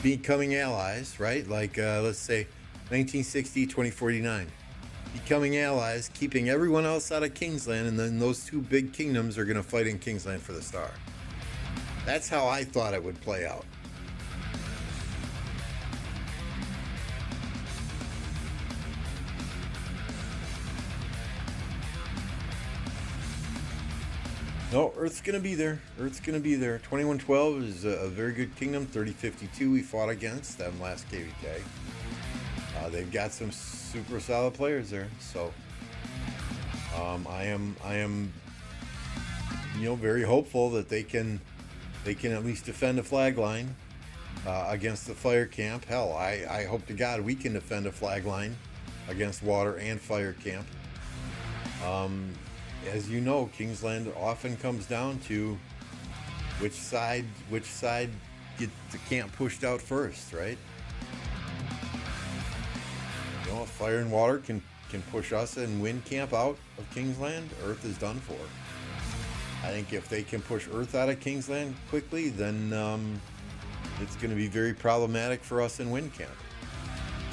becoming allies, right? Like, let's say 1960, 2049. Becoming allies, keeping everyone else out of Kingsland, and then those 2 big kingdoms are going to fight in Kingsland for the star. That's how I thought it would play out. No, Earth's going to be there. Earth's going to be there. 2112 is a very good kingdom. 3052 we fought against them last KvK. They've got some super solid players there. So I am you know, very hopeful that they can at least defend a flag line against the fire camp. Hell, I hope to God we can defend a flag line against water and fire camp. As you know, Kingsland often comes down to which side gets the camp pushed out first, right? You know, if fire and water can push us and wind camp out of Kingsland, Earth is done for. I think if they can push Earth out of Kingsland quickly, then it's going to be very problematic for us in wind camp.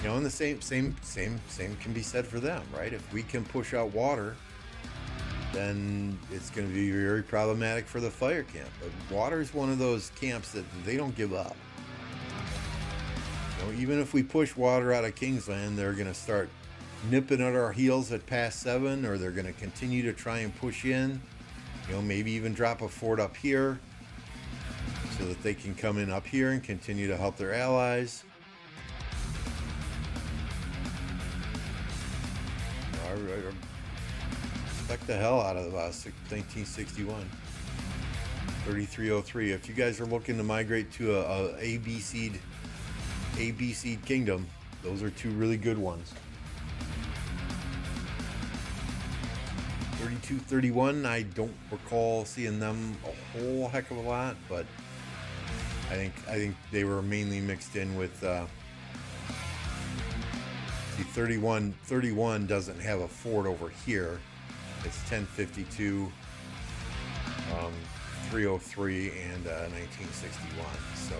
You know, and the same can be said for them, right? If we can push out water, then it's going to be very problematic for the fire camp. But water is one of those camps that they don't give up. You know, even if we push water out of Kingsland, they're going to start nipping at our heels at past 7, or they're going to continue to try and push in. You know, maybe even drop a fort up here so that they can come in up here and continue to help their allies. Respect the hell out of 1961. 3303. If you guys are looking to migrate to a ABC kingdom, those are two really good ones. 3231, I don't recall seeing them a whole heck of a lot, but I think they were mainly mixed in with see, 31 doesn't have a fort over here. It's 1052, 303, and 1961. So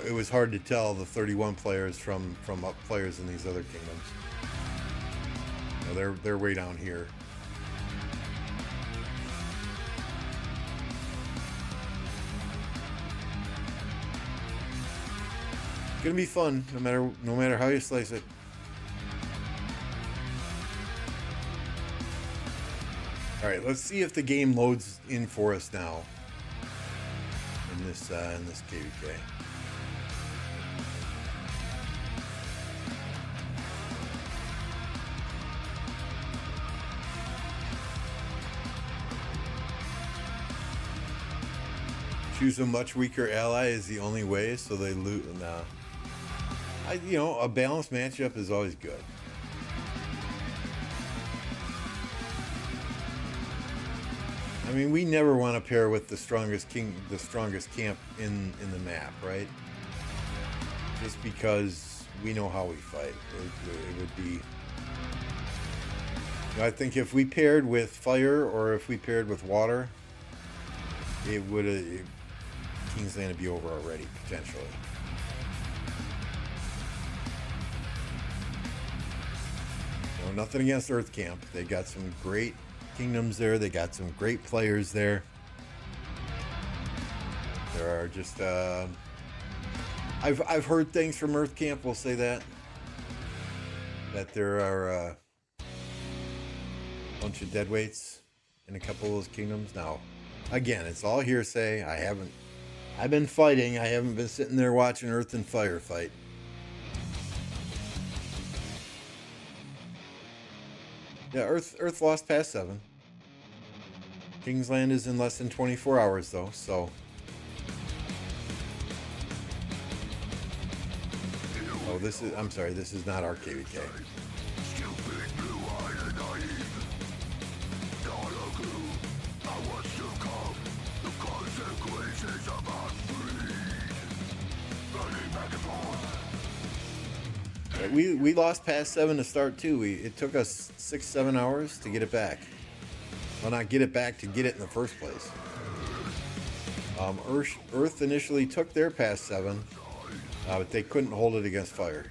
it was hard to tell the 31 players from up players in these other kingdoms. They're way down here. It's gonna be fun, no matter how you slice it. All right, let's see if the game loads in for us now in this KvK. Choose a much weaker ally is the only way, so they loot. A balanced matchup is always good. I mean, we never want to pair with the strongest camp in the map, right? Just because we know how we fight. It would be. I think if we paired with fire or if we paired with water, Kingsland would be over already, potentially. Nothing against Earth Camp. They got some great kingdoms there. They got some great players there. There are just I've heard things from Earth Camp. We'll say that there are a bunch of deadweights in a couple of those kingdoms. Now, again, it's all hearsay. I've been fighting. I haven't been sitting there watching Earth and Fire fight. Yeah, Earth lost past 7. Kingsland is in less than 24 hours though, so. Oh, this is not our KvK. We lost past 7 to start too. It took us 6-7 hours to get it back. Well, not get it back, to get it in the first place. Earth initially took their past 7, but they couldn't hold it against fire.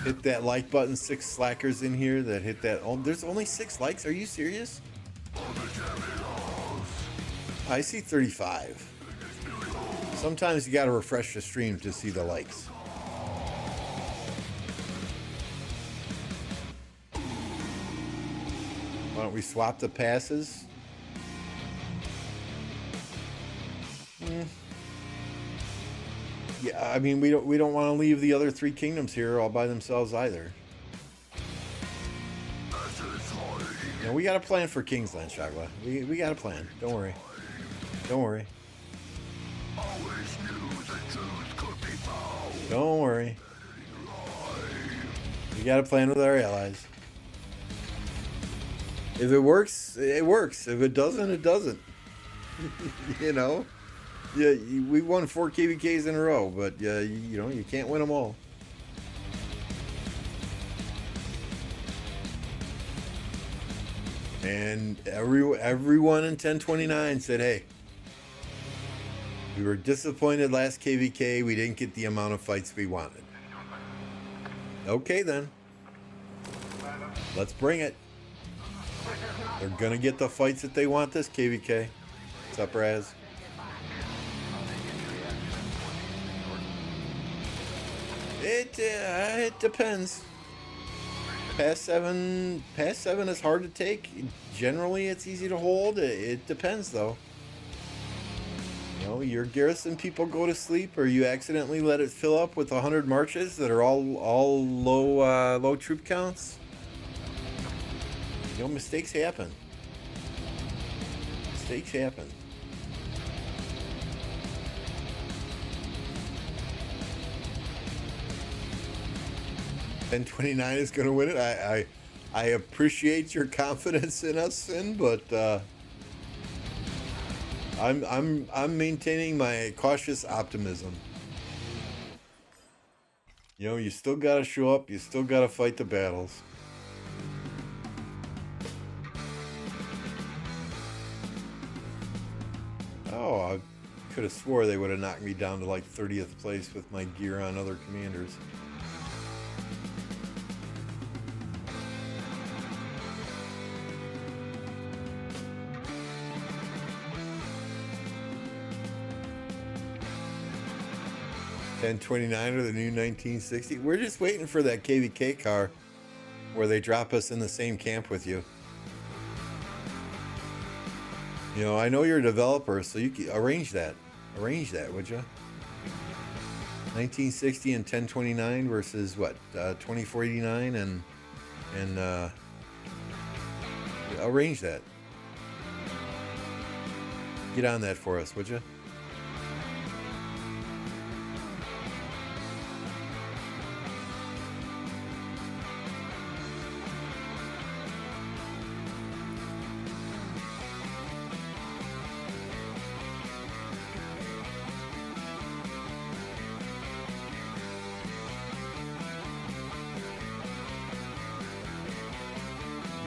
Hit that like button, 6 slackers in here that hit that. Oh, there's only 6 likes. Are you serious? I see 35. Sometimes you gotta refresh the stream to see the likes. Why don't we swap the passes? Yeah, I mean we don't want to leave the other 3 kingdoms here all by themselves either. We got a plan for Kingsland, Shagla. We got a plan. Don't worry. Don't worry. Don't worry. We got a plan with our allies. If it works, it works. If it doesn't, it doesn't. Yeah, we won 4 KvKs in a row, but you can't win them all. And everyone in 1029 said, hey, we were disappointed last KvK. We didn't get the amount of fights we wanted. Okay, then. Let's bring it. They're going to get the fights that they want this KvK. What's up, Raz? It depends. Past seven is hard to take. Generally, it's easy to hold. It depends, though. Your garrison people go to sleep, or you accidentally let it fill up with 100 marches that are all low troop counts. You know, mistakes happen. Mistakes happen. $10.29 is going to win it. I appreciate your confidence in us, Sin, but I'm maintaining my cautious optimism. You know, you still got to show up. You still got to fight the battles. Oh, I could have swore they would have knocked me down to like 30th place with my gear on other commanders. $10.29 or the new 1960. We're just waiting for that KvK car where they drop us in the same camp with you. You know, I know you're a developer, so you can arrange that. Arrange that, would you? 1960 and 1029 versus what? 2489 and arrange that. Get on that for us, would you?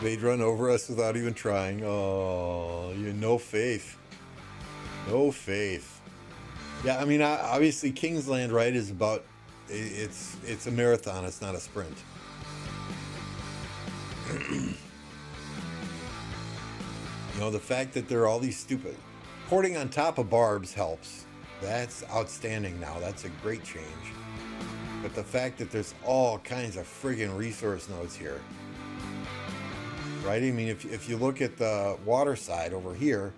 They'd run over us without even trying. Oh, you no faith. No faith. Yeah, I mean, obviously Kingsland, right, is about, it's a marathon. It's not a sprint. You know, the fact that there are all these stupid porting on top of barbs helps. That's outstanding now. That's a great change. But the fact that there's all kinds of friggin' resource nodes here. Right? I mean, if you look at the water side over here,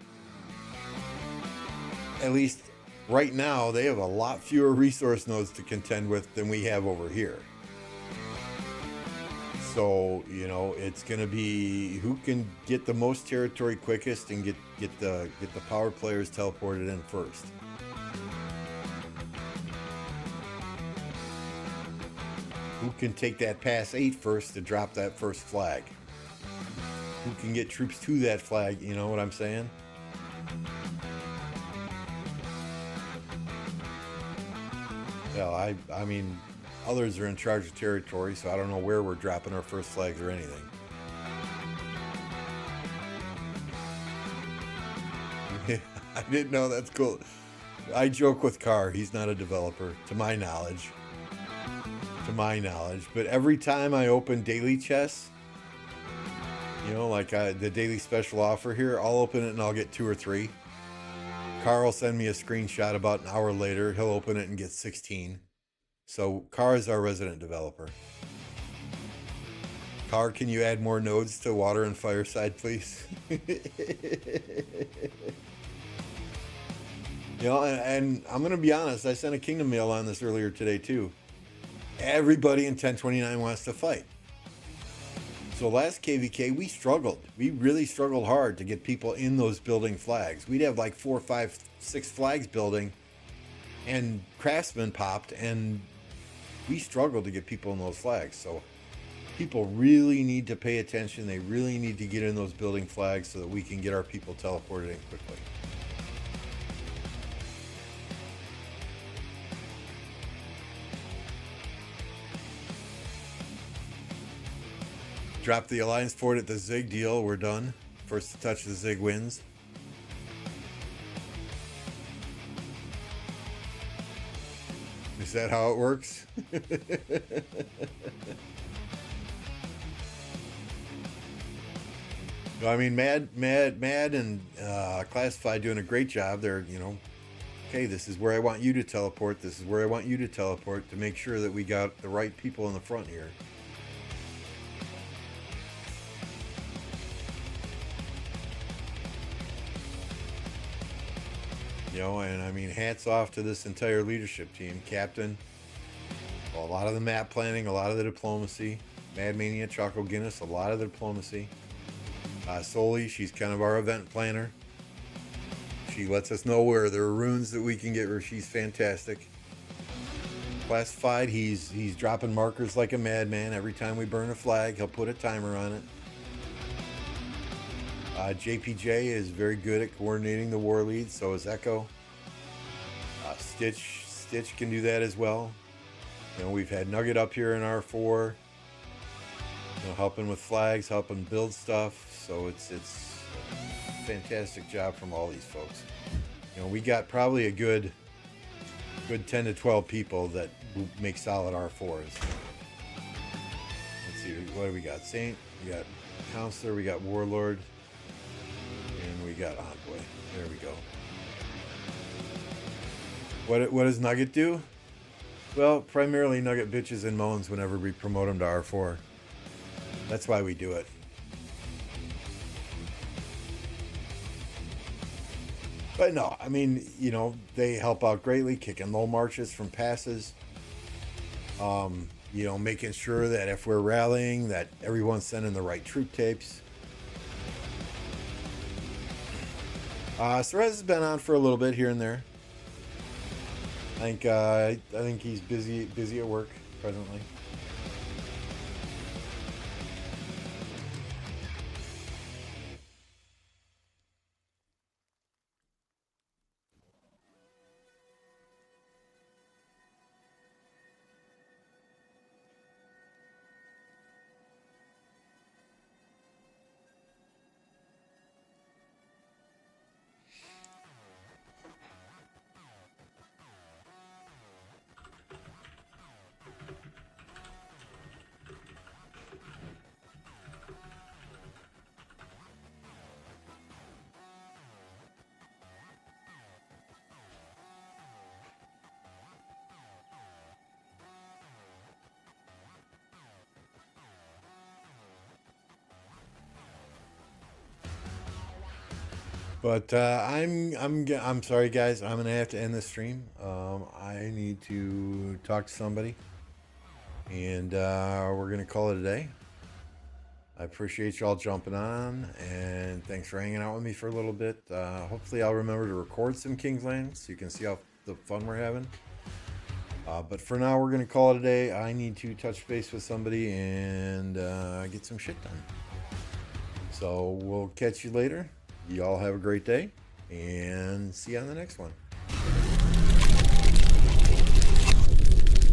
at least right now, they have a lot fewer resource nodes to contend with than we have over here. So, you know, it's going to be who can get the most territory quickest and get the power players teleported in first. Who can take that pass 8 first to drop that first flag? Who can get troops to that flag, you know what I'm saying? Well, I mean, others are in charge of territory, so I don't know where we're dropping our first flags or anything. I didn't know. That's cool. I joke with Carr. He's not a developer, to my knowledge. But every time I open daily chests, you know, like the daily special offer here, I'll open it and I'll get 2 or 3. Carl will send me a screenshot about an hour later. He'll open it and get 16. So Carr is our resident developer. Carr, can you add more nodes to water and fireside, please? You know, and I'm going to be honest. I sent a Kingdom mail on this earlier today too. Everybody in 1029 wants to fight. So last KvK, we struggled. We really struggled hard to get people in those building flags. We'd have like 4, 5, 6 flags building, and craftsmen popped, and we struggled to get people in those flags. So people really need to pay attention. They really need to get in those building flags so that we can get our people teleported in quickly. Drop the Alliance Fort at the Zig deal. We're done. First to touch the Zig wins. Is that how it works? I mean, Mad and Classified doing a great job. They're, you know, okay, this is where I want you to teleport. This is where I want you to teleport to make sure that we got the right people in the front here. You know, and I mean, hats off to this entire leadership team. Captain, well, a lot of the map planning, a lot of the diplomacy. Mad Mania, Choco Guinness, a lot of the diplomacy. Soli, she's kind of our event planner. She lets us know where there are runes that we can get her. She's fantastic. Classified, he's dropping markers like a madman. Every time we burn a flag, he'll put a timer on it. JPJ is very good at coordinating the war leads, so is Echo. Stitch can do that as well. You know, we've had Nugget up here in R4, you know, helping with flags, helping build stuff. So it's a fantastic job from all these folks. You know, we got probably a good 10 to 12 people that make solid R4s. Let's see, what do we got? Saint, we got Counselor, we got Warlord, and we got Envoy. There we go. What does Nugget do? Well, primarily Nugget bitches and moans whenever we promote him to R4. That's why we do it. But no, I mean, you know, they help out greatly, kicking low marches from passes. You know, making sure that if we're rallying, that everyone's sending the right troop tapes. Cerez has been on for a little bit here and there. I think he's busy at work presently. But I'm sorry, guys. I'm gonna have to end this stream. I need to talk to somebody, and we're gonna call it a day. I appreciate y'all jumping on, and thanks for hanging out with me for a little bit. Hopefully, I'll remember to record some Kingsland so you can see how the fun we're having. But for now, we're gonna call it a day. I need to touch base with somebody and get some shit done. So we'll catch you later. You all have a great day, and see you on the next one.